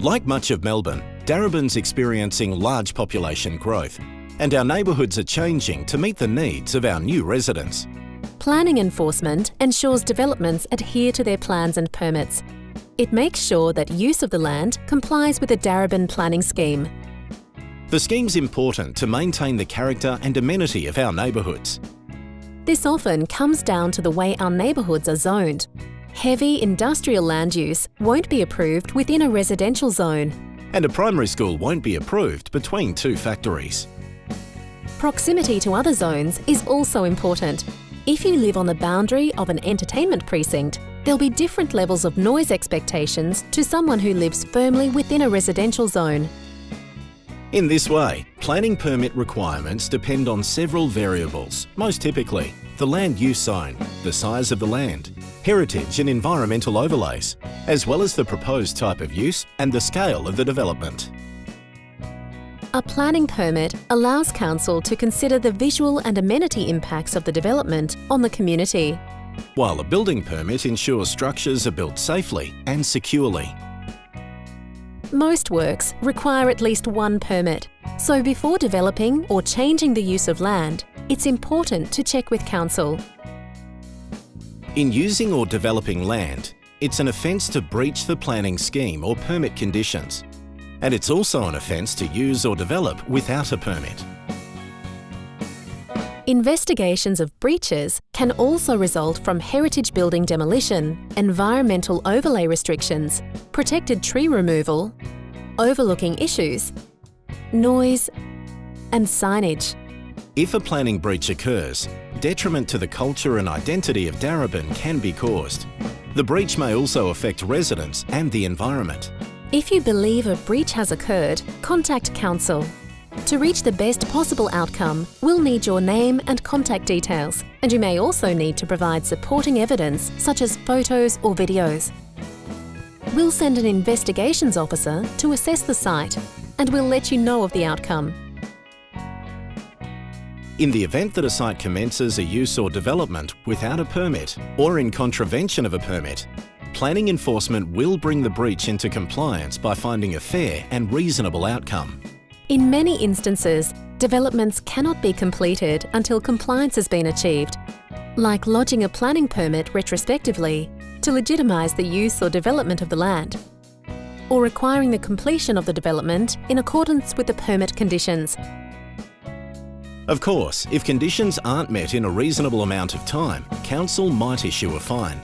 Like much of Melbourne, Darebin's experiencing large population growth, and our neighbourhoods are changing to meet the needs of our new residents. Planning enforcement ensures developments adhere to their plans and permits. It makes sure that use of the land complies with the Darebin planning scheme. The scheme's important to maintain the character and amenity of our neighbourhoods. This often comes down to the way our neighbourhoods are zoned. Heavy industrial land use won't be approved within a residential zone. And a primary school won't be approved between two factories. Proximity to other zones is also important. If you live on the boundary of an entertainment precinct, there'll be different levels of noise expectations to someone who lives firmly within a residential zone. In this way, planning permit requirements depend on several variables, most typically the land use zone, the size of the land, heritage and environmental overlays, as well as the proposed type of use and the scale of the development. A planning permit allows council to consider the visual and amenity impacts of the development on the community, while a building permit ensures structures are built safely and securely. Most works require at least one permit, so before developing or changing the use of land, it's important to check with council. In using or developing land, it's an offence to breach the planning scheme or permit conditions, and it's also an offence to use or develop without a permit. Investigations of breaches can also result from heritage building demolition, environmental overlay restrictions, protected tree removal, overlooking issues, noise, and signage. If a planning breach occurs, detriment to the culture and identity of Darebin can be caused. The breach may also affect residents and the environment. If you believe a breach has occurred, contact council. To reach the best possible outcome, we'll need your name and contact details, and you may also need to provide supporting evidence such as photos or videos. We'll send an investigations officer to assess the site, and we'll let you know of the outcome. In the event that a site commences a use or development without a permit or in contravention of a permit, planning enforcement will bring the breach into compliance by finding a fair and reasonable outcome. In many instances, developments cannot be completed until compliance has been achieved, like lodging a planning permit retrospectively to legitimise the use or development of the land, or requiring the completion of the development in accordance with the permit conditions. Of course, if conditions aren't met in a reasonable amount of time, council might issue a fine.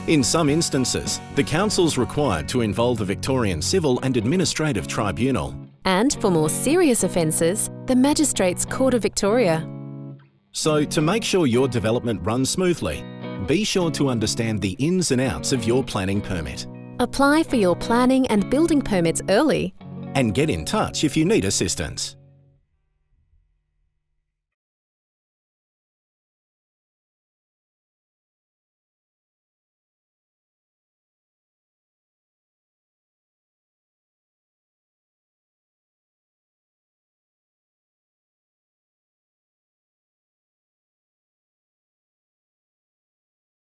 In some instances, the council's required to involve the Victorian Civil and Administrative Tribunal. And for more serious offences, the Magistrates Court of Victoria. So, to make sure your development runs smoothly, be sure to understand the ins and outs of your planning permit. Apply for your planning and building permits early. And get in touch if you need assistance.